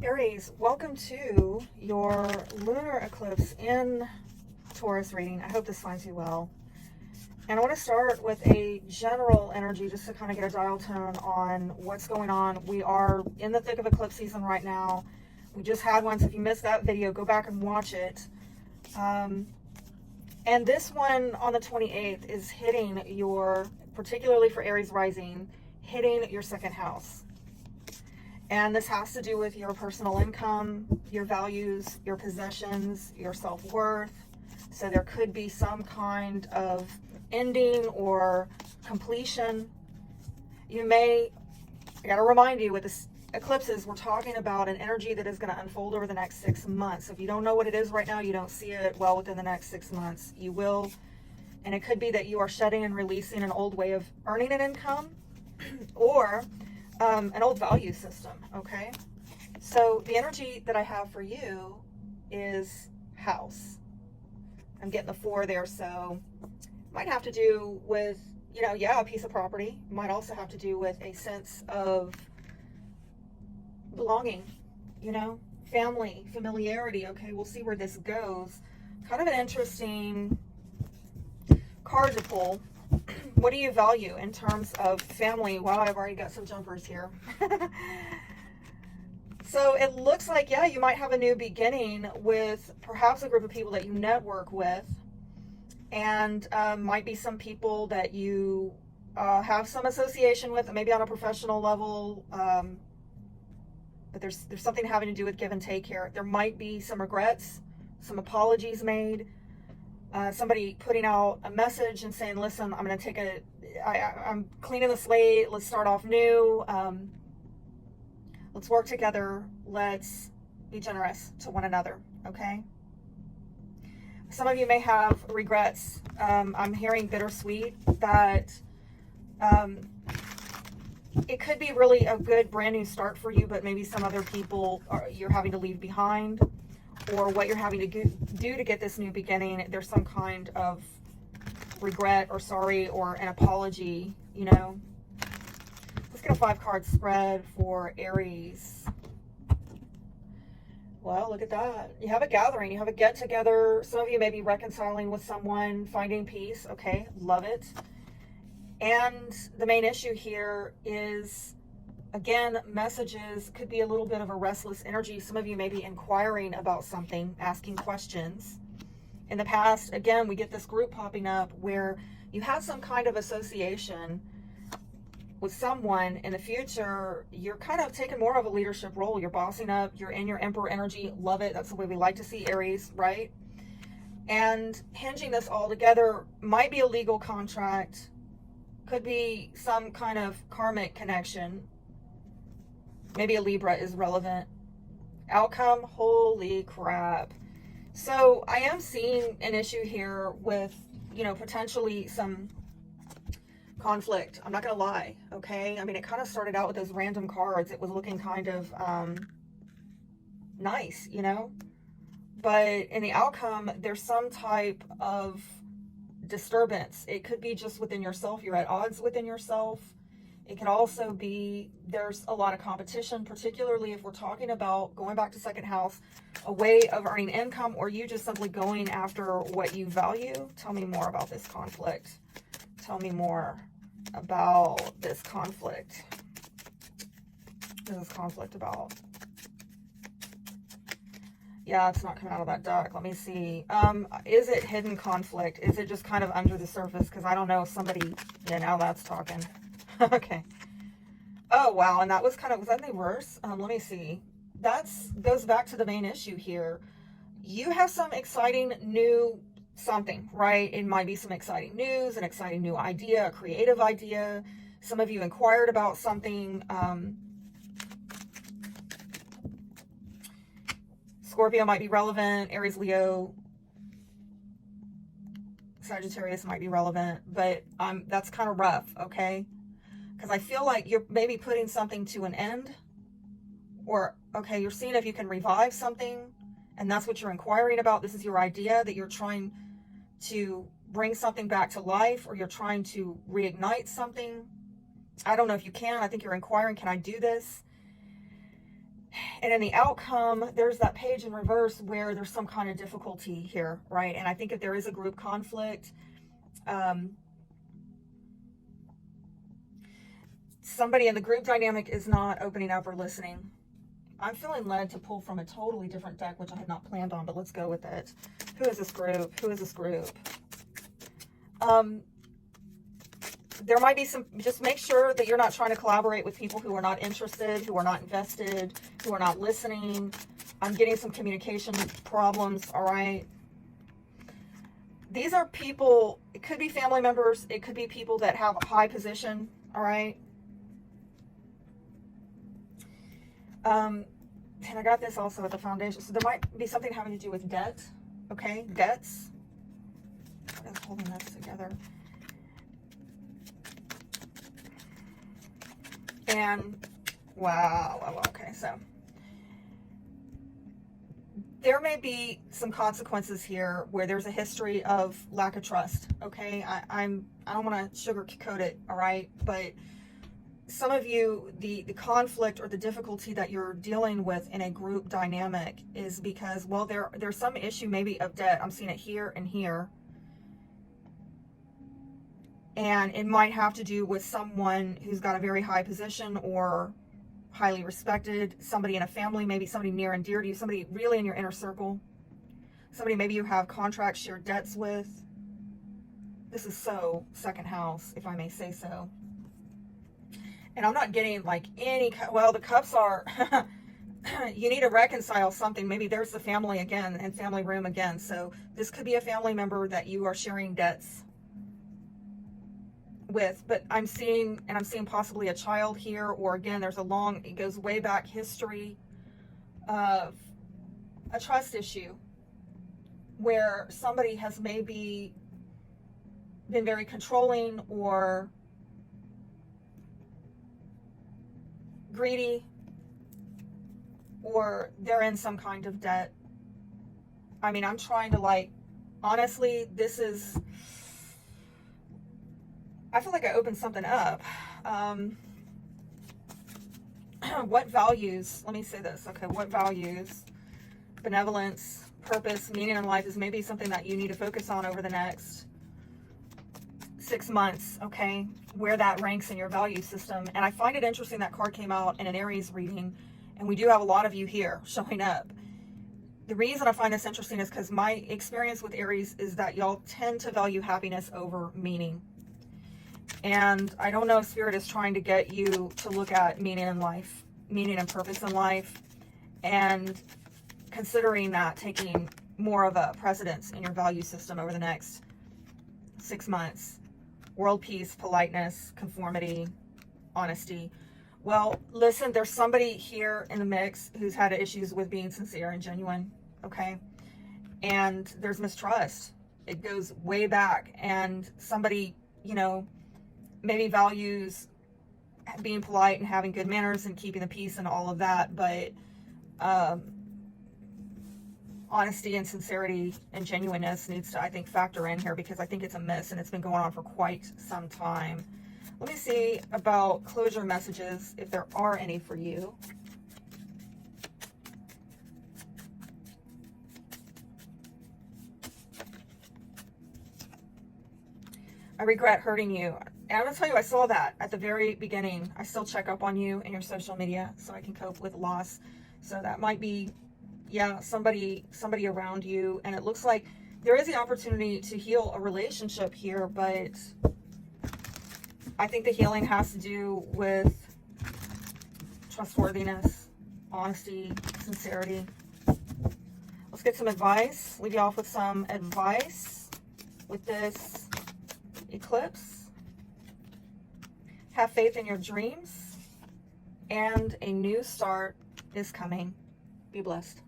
Aries, welcome to your lunar eclipse in Taurus reading. I hope this finds you well. And I want to start with a general energy just to kind of get a dial tone on what's going on. We are in the thick of eclipse season right now. We just had one, so if you missed that video, go back and watch it. And this one on the 28th is hitting your, particularly for Aries rising, hitting your second house. And this has to do with your personal income, your values, your possessions, your self-worth. So there could be some kind of ending or completion. I got to remind you with this eclipses, we're talking about an energy that is going to unfold over the next 6 months. So if you don't know what it is right now, you don't see it well within the next 6 months, you will. And it could be that you are shedding and releasing an old way of earning an income or an old value system, okay? So the energy that I have for you is house. I'm getting the 4 there, so might have to do with, a piece of property. Might also have to do with a sense of belonging, family, familiarity, okay? We'll see where this goes. Kind of an interesting card to pull. What do you value in terms of family? Wow, I've already got some jumpers here. So it looks like, you might have a new beginning with perhaps a group of people that you network with, and might be some people that you have some association with, maybe on a professional level, but there's something having to do with give and take here. There might be some regrets, some apologies made. Somebody putting out a message and saying, listen, I'm cleaning the slate. Let's start off new. Let's work together. Let's be generous to one another. Okay. Some of you may have regrets. I'm hearing bittersweet that, it could be really a good brand new start for you, but maybe some other people you're having to leave behind, or what you're having to do to get this new beginning. There's some kind of regret or sorry or an apology, Let's get a 5-card spread for Aries. Well, look at that. You have a gathering. You have a get-together. Some of you may be reconciling with someone, finding peace. Okay, love it. And the main issue here is, again, messages could be a little bit of a restless energy. Some of you may be inquiring about something, asking questions. In the past, again, we get this group popping up where you have some kind of association with someone. In the future, you're kind of taking more of a leadership role. You're bossing up. You're in your emperor energy. Love it. That's the way we like to see Aries, right? And hinging this all together might be a legal contract. Could be some kind of karmic connection. Maybe a Libra is relevant. Outcome, holy crap. So I am seeing an issue here with, potentially some conflict. I'm not going to lie, okay? I mean, it kind of started out with those random cards. It was looking kind of nice, But in the outcome, there's some type of disturbance. It could be just within yourself. You're at odds within yourself. It could also be there's a lot of competition, particularly if we're talking about going back to second house, a way of earning income, or you just simply going after what you value. Tell me more about this conflict. Tell me more about this conflict. What is this conflict about? Yeah, it's not coming out of that deck. Let me see. Is it hidden conflict? Is it just kind of under the surface? Because I don't know, somebody, now that's talking. Okay. Oh, wow. And that was was that in reverse? Let me see. Goes back to the main issue here. You have some exciting new something, right? It might be some exciting news, an exciting new idea, a creative idea. Some of you inquired about something. Scorpio might be relevant. Aries, Leo, Sagittarius might be relevant, but that's kind of rough, okay? Because I feel like you're maybe putting something to an end, or, okay, you're seeing if you can revive something, and that's what you're inquiring about. This is your idea that you're trying to bring something back to life, or you're trying to reignite something. I don't know if you can. I think you're inquiring, can I do this? And in the outcome, there's that page in reverse where there's some kind of difficulty here, right? And I think if there is a group conflict, somebody in the group dynamic is not opening up or listening. I'm feeling led to pull from a totally different deck, which I had not planned on, but let's go with it. Who is this group? Who is this group? There might be some, just make sure that you're not trying to collaborate with people who are not interested, who are not invested, who are not listening. I'm getting some communication problems, all right? These are people, it could be family members, it could be people that have a high position, all right? And I got this also at the foundation. So there might be something having to do with debt, okay? Debts. What is holding this together? And wow, okay, so there may be some consequences here where there's a history of lack of trust, okay? I don't want to sugarcoat it, all right? But some of you, the conflict or the difficulty that you're dealing with in a group dynamic is because, well, there's some issue maybe of debt. I'm seeing it here and here. And it might have to do with someone who's got a very high position or highly respected, somebody in a family, maybe somebody near and dear to you, somebody really in your inner circle, somebody maybe you have contracts, shared debts with. This is so second house, if I may say so. And I'm not getting like any, well, the cups are, you need to reconcile something. Maybe there's the family again and family room again. So this could be a family member that you are sharing debts with, but I'm seeing possibly a child here, or again, there's a long, it goes way back history of a trust issue where somebody has maybe been very controlling or greedy, or they're in some kind of debt. I mean, I'm trying to, like, honestly, this is, I feel like I opened something up. What values, let me say this, okay, what values, benevolence, purpose, meaning in life is maybe something that you need to focus on over the next 6 months, okay, where that ranks in your value system. And I find it interesting that card came out in an Aries reading, and we do have a lot of you here showing up. The reason I find this interesting is because my experience with Aries is that y'all tend to value happiness over meaning. And I don't know if Spirit is trying to get you to look at meaning in life, meaning and purpose in life, and considering that taking more of a precedence in your value system over the next 6 months. World peace, politeness, conformity, honesty. Well, listen, there's somebody here in the mix who's had issues with being sincere and genuine, okay? And there's mistrust. It goes way back, and somebody, you know, maybe values being polite and having good manners and keeping the peace and all of that, but honesty and sincerity and genuineness needs to, I think, factor in here, because I think it's a miss and it's been going on for quite some time. Let me see about closure messages, if there are any for you. I regret hurting you. And I'm going to tell you, I saw that at the very beginning. I still check up on you in your social media so I can cope with loss. So that might be, yeah, somebody around you. And it looks like there is the opportunity to heal a relationship here, but I think the healing has to do with trustworthiness, honesty, sincerity. Let's get some advice. Leave you off with some advice with this eclipse. Have faith in your dreams, and a new start is coming. Be blessed.